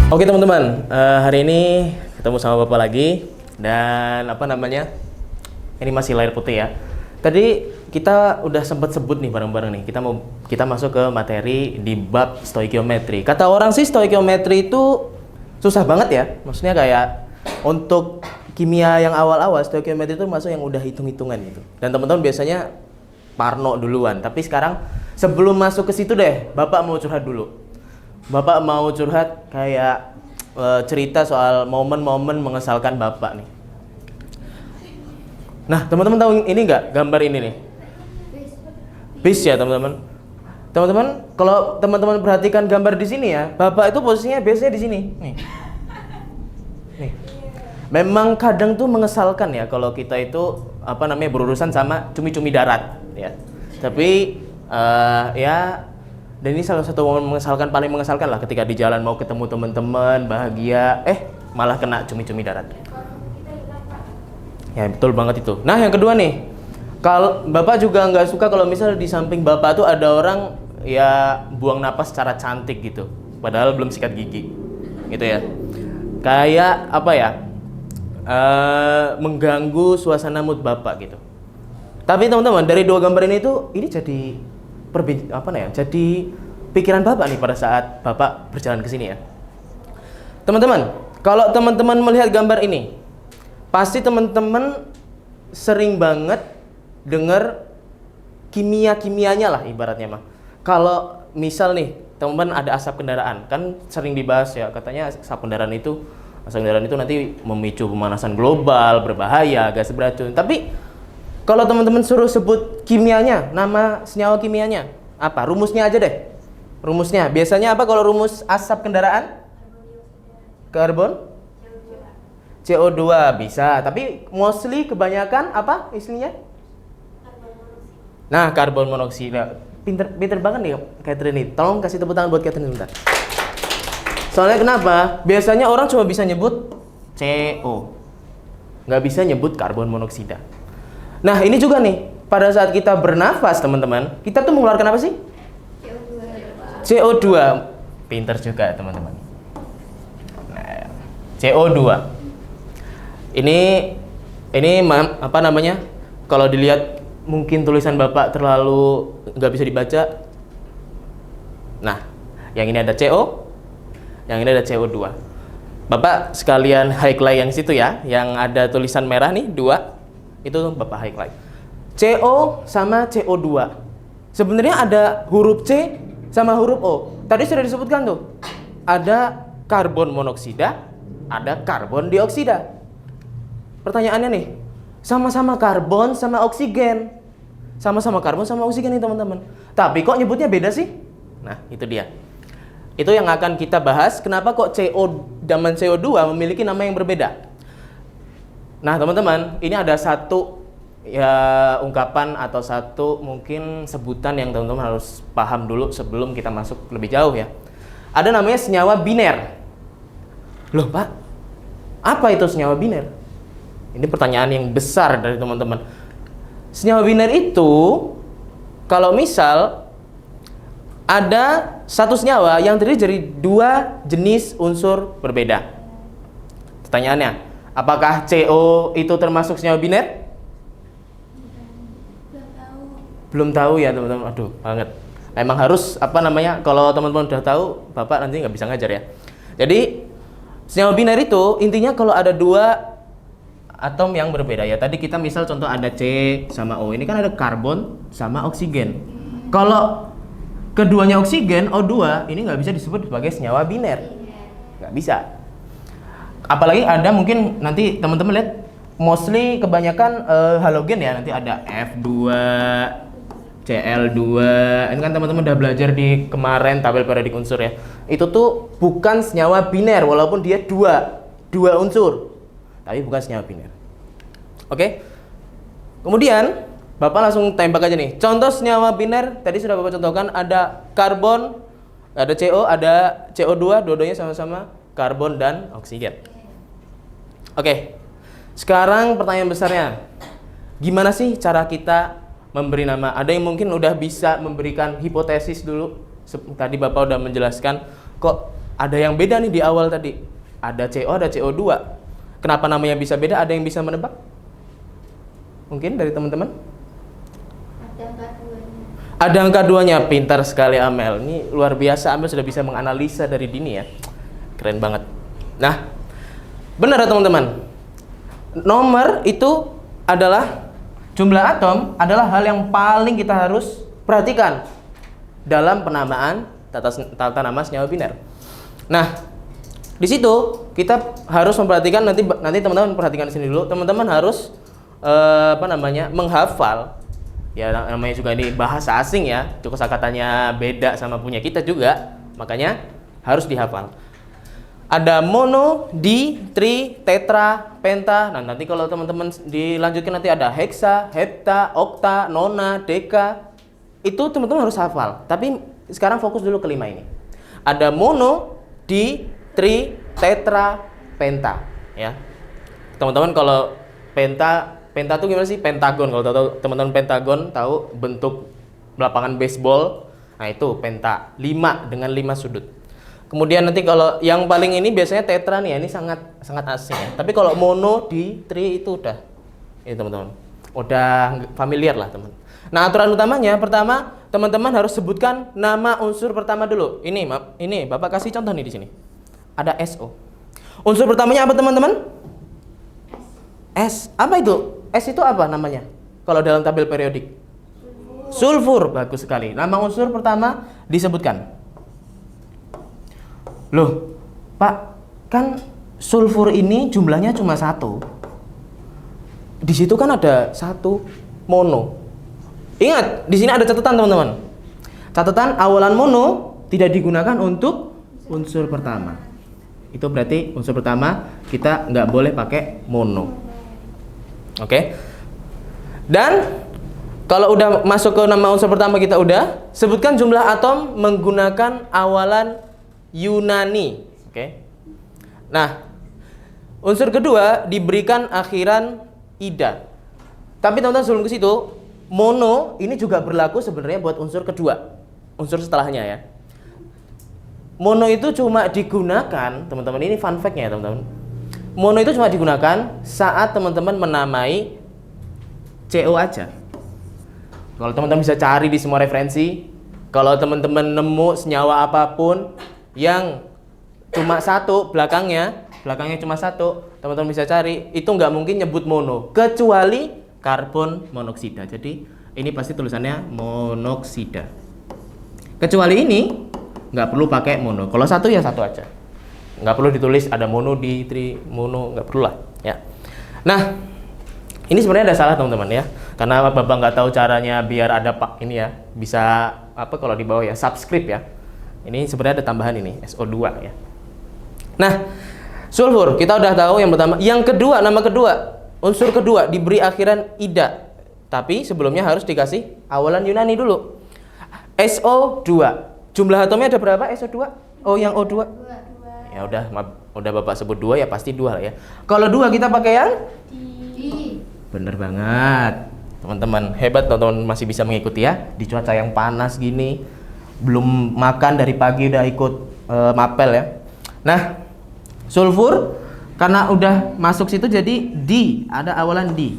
Oke teman-teman, hari ini ketemu sama Bapak lagi dan ini masih layar putih ya. Tadi kita udah sempat sebut nih bareng-bareng nih. Kita masuk ke materi di bab stoikiometri. Kata orang sih stoikiometri itu susah banget ya. Maksudnya kayak untuk kimia yang awal-awal stoikiometri itu masuk yang udah hitung-hitungan gitu. Dan teman-teman biasanya parno duluan. Tapi sekarang sebelum masuk ke situ deh, Bapak mau curhat dulu. Bapak mau curhat kayak cerita soal momen-momen mengesalkan Bapak nih. Nah, teman-teman tahu ini nggak gambar ini nih? Bis ya, teman-teman. Teman-teman, kalau teman-teman perhatikan gambar di sini ya, Bapak itu posisinya biasanya di sini. Nih. Nih. Memang kadang tuh mengesalkan ya kalau kita itu berurusan sama cumi-cumi darat ya. Tapi ya, dan ini salah satu momen mengesalkan, paling mengesalkan lah ketika di jalan mau ketemu teman-teman bahagia, malah kena cumi-cumi darat. Ya betul banget itu. Nah yang kedua nih, kalau Bapak juga nggak suka kalau misalnya di samping Bapak tuh ada orang ya buang napas secara cantik gitu, padahal belum sikat gigi, gitu ya. Kayak apa ya? Mengganggu suasana mood Bapak gitu. Tapi teman-teman dari dua gambar ini tuh ini jadi jadi pikiran Bapak nih pada saat Bapak berjalan ke sini ya. Teman-teman, kalau teman-teman melihat gambar ini, pasti teman-teman sering banget dengar kimia-kimianya lah ibaratnya mah. Kalau misal nih, teman-teman ada asap kendaraan, kan sering dibahas ya, katanya asap kendaraan itu nanti memicu pemanasan global, berbahaya, gas beracun. Tapi kalau teman-teman suruh sebut kimianya, nama senyawa kimianya, apa? Rumusnya aja deh. Rumusnya, biasanya apa kalau rumus asap kendaraan? Karbon? CO2 bisa, tapi mostly kebanyakan apa istilahnya? Nah, karbon monoksida. Pinter banget nih Catherine nih. Tolong kasih tepuk tangan buat Catherine bentar. Soalnya kenapa? Biasanya orang cuma bisa nyebut CO, nggak bisa nyebut karbon monoksida. Nah ini juga nih, pada saat kita bernafas teman-teman, kita tuh mengeluarkan apa sih? CO2. Pinter juga teman-teman. Nah, CO2. Ini kalau dilihat mungkin tulisan Bapak terlalu nggak bisa dibaca. Nah, yang ini ada CO, yang ini ada CO2. Bapak sekalian highlight yang situ ya, yang ada tulisan merah nih 2. Itu Bapak highlight. CO sama CO2. Sebenarnya ada huruf C sama huruf O. Tadi sudah disebutkan tuh. Ada karbon monoksida, ada karbon dioksida. Pertanyaannya nih, sama-sama karbon sama oksigen. Sama-sama karbon sama oksigen nih teman-teman. Tapi kok nyebutnya beda sih? Nah, itu dia. Itu yang akan kita bahas, kenapa kok CO dan CO2 memiliki nama yang berbeda. Nah teman-teman, ini ada satu ya ungkapan atau satu mungkin sebutan yang teman-teman harus paham dulu sebelum kita masuk lebih jauh ya. Ada namanya senyawa biner. Loh Pak, apa itu senyawa biner? Ini pertanyaan yang besar dari teman-teman. Senyawa biner itu kalau misal ada satu senyawa yang terdiri dari 2 jenis unsur berbeda. Pertanyaannya, apakah CO itu termasuk senyawa biner? Belum tahu ya teman-teman. Aduh, banget. Emang harus kalau teman-teman udah tahu, Bapak nanti nggak bisa ngajar ya. Jadi senyawa biner itu intinya kalau ada 2 atom yang berbeda ya. Tadi kita misal contoh ada C sama O. Ini kan ada karbon sama oksigen. Kalau keduanya oksigen, O2, ini nggak bisa disebut sebagai senyawa biner. Nggak bisa. Apalagi ada mungkin nanti teman-teman lihat mostly kebanyakan halogen ya, nanti ada F2, Cl2. Ini kan teman-teman udah belajar di kemarin tabel periodik unsur ya. Itu tuh bukan senyawa biner walaupun dia dua unsur. Tapi bukan senyawa biner. Oke? Kemudian Bapak langsung tembak aja nih. Contoh senyawa biner tadi sudah Bapak contohkan, ada karbon, ada CO, ada CO2, dua-duanya sama-sama karbon dan oksigen. Oke, sekarang pertanyaan besarnya, gimana sih cara kita memberi nama? Ada yang mungkin udah bisa memberikan hipotesis dulu. Tadi Bapak udah menjelaskan, kok ada yang beda nih di awal tadi. Ada CO, ada CO2. Kenapa namanya bisa beda? Ada yang bisa menebak? Mungkin dari teman-teman? Ada angka 2-nya. Pintar sekali Amel. Ini luar biasa, Amel sudah bisa menganalisa dari dini ya. Keren banget. Nah, benar ya teman-teman. Nomor itu adalah jumlah atom adalah hal yang paling kita harus perhatikan dalam penamaan tata nama senyawa biner. Nah, di situ kita harus memperhatikan nanti teman-teman perhatikan di sini dulu. Teman-teman harus menghafal. Ya namanya juga ini bahasa asing ya. Kosakatanya beda sama punya kita juga. Makanya harus dihafal. Ada mono, di, tri, tetra, penta. Nah, nanti kalau teman-teman dilanjutkan nanti ada heksa, hepta, okta, nona, deka. Itu teman-teman harus hafal. Tapi sekarang fokus dulu ke 5 ini. Ada mono, di, tri, tetra, penta. Ya. Teman-teman kalau penta itu gimana sih? Pentagon. Kalau tahu teman-teman pentagon tahu bentuk lapangan baseball. Nah, itu penta. 5 dengan 5 sudut. Kemudian nanti kalau yang paling ini biasanya tetra nih ya, ini sangat asing ya. Tapi kalau mono, di, tri itu udah ini teman-teman. Udah familiar lah, teman. Nah, aturan utamanya pertama, teman-teman harus sebutkan nama unsur pertama dulu. Ini Bapak kasih contoh nih di sini. Ada SO. Unsur pertamanya apa, teman-teman? S. Apa itu? S itu apa namanya? Kalau dalam tabel periodik? Sulfur. Bagus sekali. Nama unsur pertama disebutkan. Loh, Pak, kan sulfur ini jumlahnya cuma 1. Di situ kan ada 1 mono. Ingat, di sini ada catatan teman-teman. Catatan awalan mono tidak digunakan untuk unsur pertama. Itu berarti unsur pertama kita nggak boleh pakai mono. Oke? Dan kalau udah masuk ke nama unsur pertama kita udah, sebutkan jumlah atom menggunakan awalan Yunani. Oke. Nah, unsur kedua diberikan akhiran ida. Tapi teman-teman sebelum ke situ, mono ini juga berlaku sebenarnya buat unsur kedua. Unsur setelahnya ya. Mono itu cuma digunakan, teman-teman, ini fun fact-nya ya, teman-teman. Mono itu cuma digunakan saat teman-teman menamai CO aja. Kalau teman-teman bisa cari di semua referensi, kalau teman-teman nemu senyawa apapun yang cuma 1 belakangnya cuma 1, teman-teman bisa cari, itu nggak mungkin nyebut mono kecuali karbon monoksida. Jadi ini pasti tulisannya monoksida. Kecuali ini nggak perlu pakai mono. Kalau 1 ya 1 aja. Nggak perlu ditulis ada mono, di, tri, mono, nggak perlu lah ya. Nah, ini sebenarnya ada salah teman-teman ya. Karena Bapak nggak tahu caranya biar ada ini ya, bisa kalau di bawah ya subscribe ya. Ini sebenarnya ada tambahan ini, SO2 ya. Nah, sulfur kita udah tahu yang pertama. Yang kedua, nama kedua, unsur kedua diberi akhiran ida. Tapi sebelumnya harus dikasih awalan Yunani dulu. SO2. Jumlah atomnya ada berapa SO2? Oh, yang O2. Ya udah Bapak sebut 2 ya pasti 2 lah ya. Kalau 2 kita pakai yang di. Bener banget. Teman-teman, hebat teman-teman masih bisa mengikuti ya di cuaca yang panas gini. Belum makan dari pagi udah ikut mapel ya. Nah, sulfur karena udah masuk situ jadi di, ada awalan di.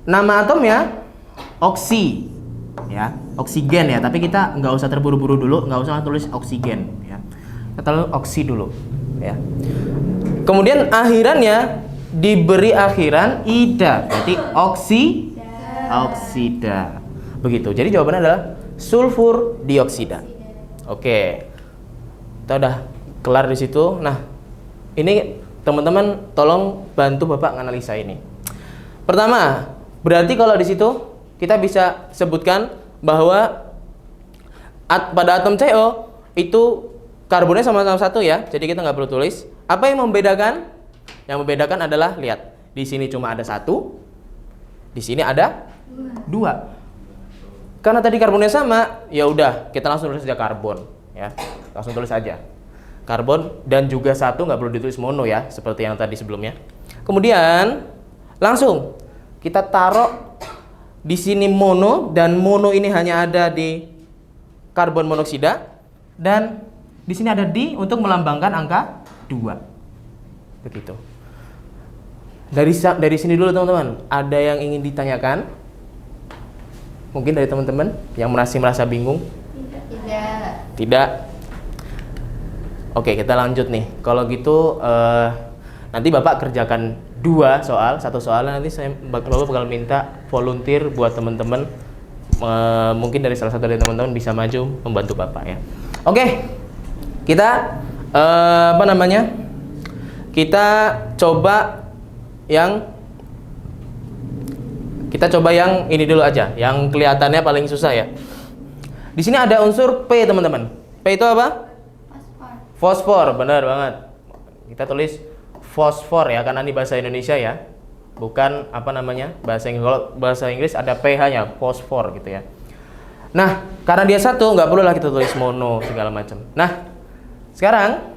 Nama atomnya oksi ya, oksigen ya, tapi kita nggak usah terburu-buru dulu, nggak usah tulis oksigen ya. Kita tulis oksi dulu ya. Kemudian akhirannya diberi akhiran ida, berarti oksida. Begitu. Jadi jawabannya adalah sulfur dioksida. Oke. Kita udah kelar di situ. Nah, ini teman-teman tolong bantu Bapak menganalisa ini. Pertama, berarti kalau di situ kita bisa sebutkan bahwa pada atom CO itu karbonnya sama-sama 1 ya. Jadi kita nggak perlu tulis. Apa yang membedakan? Yang membedakan adalah lihat, di sini cuma ada 1, di sini ada 2. Karena tadi karbonnya sama, ya udah kita langsung tulis aja karbon ya. Langsung tulis aja. Karbon dan juga 1 nggak perlu ditulis mono ya, seperti yang tadi sebelumnya. Kemudian langsung kita taruh di sini mono, dan mono ini hanya ada di karbon monoksida, dan Di sini ada di untuk melambangkan angka 2. Begitu. Dari sini dulu teman-teman. Ada yang ingin ditanyakan? Mungkin dari teman-teman yang masih merasa bingung? Tidak. Oke, kita lanjut nih. Kalau gitu nanti Bapak kerjakan 2 soal, 1 soal nanti Bapak bakal minta volunteer buat teman-teman. Mungkin dari salah satu dari teman-teman bisa maju membantu Bapak ya. Oke. Kita Kita coba yang ini dulu aja, yang kelihatannya paling susah ya. Di sini ada unsur P, teman-teman. P itu apa? Fosfor, benar banget. Kita tulis fosfor ya, karena ini bahasa Indonesia ya. Bukan bahasa Inggris. Kalau bahasa Inggris ada PH-nya, fosfor gitu ya. Nah, karena dia satu, nggak perlu lah kita tulis mono segala macam. Nah, sekarang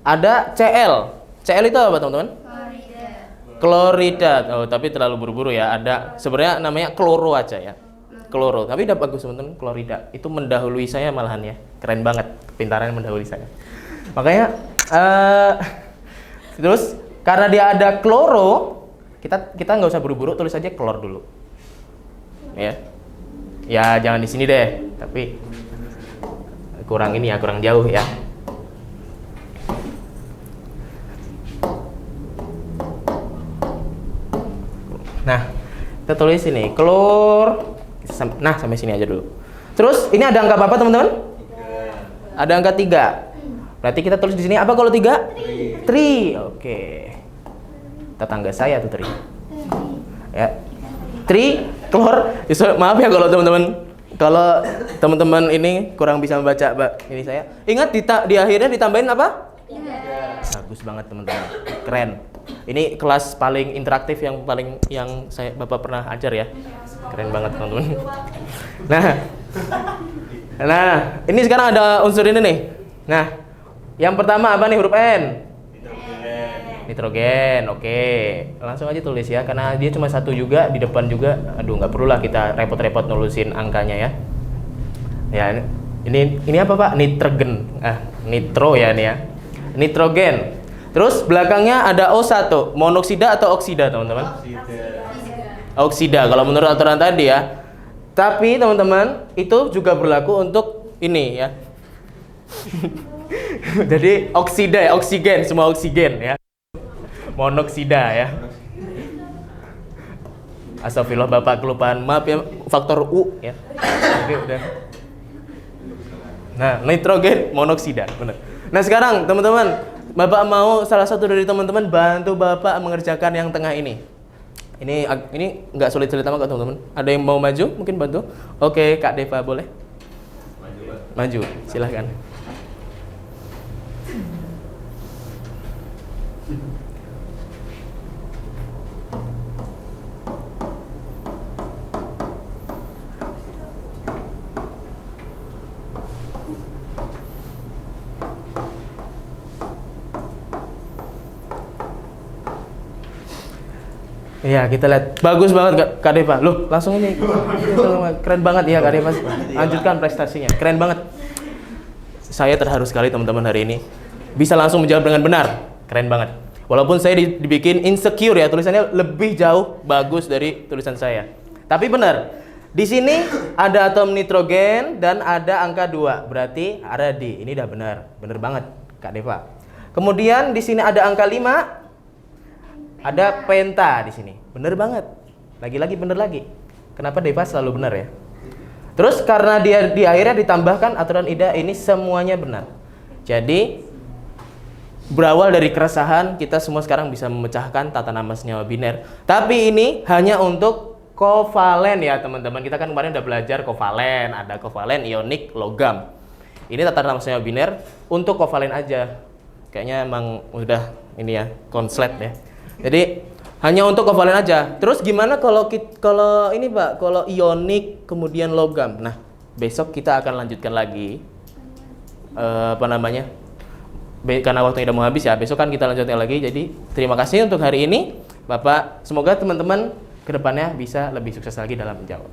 ada Cl. Cl itu apa, teman-teman? Klorida. Oh, tapi terlalu buru-buru ya. Ada sebenarnya namanya kloro aja ya. Kloro. Tapi udah bagus, teman-teman. Klorida. Itu mendahului saya malahan ya. Keren banget kepintarannya mendahului saya. Makanya terus karena dia ada kloro, kita nggak usah buru-buru, tulis aja klor dulu. Ya. Ya, jangan di sini deh. Tapi kurang jauh ya. Nah, kita tulis ini klor. Nah, sampai sini aja dulu. Terus ini ada angka apa, teman-teman? 3. Ada angka 3. Berarti kita tulis di sini apa kalau 3? 3. Oke. Tetangga saya tuh 3. Ya. 3 klor. Maaf ya kalau teman-teman ini kurang bisa membaca ini saya. Ingat di akhirnya ditambahin apa? 3. Bagus banget, teman-teman. Keren. Ini kelas paling interaktif yang Bapak pernah ajar ya. Keren banget, teman-teman. Nah, ini sekarang ada unsur ini nih. Nah, yang pertama apa nih, huruf N? Nitrogen. Oke. Langsung aja tulis ya, karena dia cuma 1 juga, di depan juga. Aduh, nggak perlu lah kita repot-repot nulisin angkanya ya. Ya, ini apa, Pak? Nitrogen. Nitro ya ini ya. Nitrogen. Terus belakangnya ada O1, monoksida atau oksida, teman-teman? Oksida, kalau menurut aturan tadi ya. Tapi teman-teman, itu juga berlaku untuk ini ya. Jadi oksida ya, oksigen, semua oksigen ya. Monoksida ya. Astagfirullah, Bapak kelupaan, maaf ya, faktor U ya. Oke, udah. Nah, nitrogen, monoksida, benar. Nah, sekarang teman-teman, Bapak mau salah satu dari teman-teman bantu Bapak mengerjakan yang tengah ini. Ini nggak sulit-sulit amat kok, teman-teman. Ada yang mau maju? Mungkin bantu? Oke, Kak Deva boleh? Maju, silahkan. Iya, kita lihat. Bagus banget Kak Deva. Loh, langsung ini. Keren banget ya Kak Deva. Lanjutkan prestasinya. Keren banget. Saya terharu sekali teman-teman hari ini. Bisa langsung menjawab dengan benar. Keren banget. Walaupun saya dibikin insecure ya, tulisannya lebih jauh bagus dari tulisan saya. Tapi benar. Di sini ada atom nitrogen dan ada angka 2. Berarti ada D. Ini udah benar. Benar banget Kak Deva. Kemudian di sini ada angka 5. Ada penta di sini. Bener banget. Lagi-lagi bener lagi. Kenapa Deva selalu benar ya? Terus karena dia di akhirnya ditambahkan aturan IDA, ini semuanya benar. Jadi berawal dari keresahan, kita semua sekarang bisa memecahkan tata nama senyawa biner. Tapi ini hanya untuk kovalen ya teman-teman. Kita kan kemarin udah belajar kovalen. Ada kovalen, ionik, logam. Ini tata nama senyawa biner untuk kovalen aja. Kayaknya emang udah ini ya, konslet ya. Jadi hanya untuk kovalen aja. Terus gimana kalau ini Pak, kalau ionik kemudian logam? Nah, besok kita akan lanjutkan lagi karena waktunya udah mau habis ya. Besok kan kita lanjutkan lagi. Jadi terima kasih untuk hari ini Bapak. Semoga teman-teman kedepannya bisa lebih sukses lagi dalam menjawab.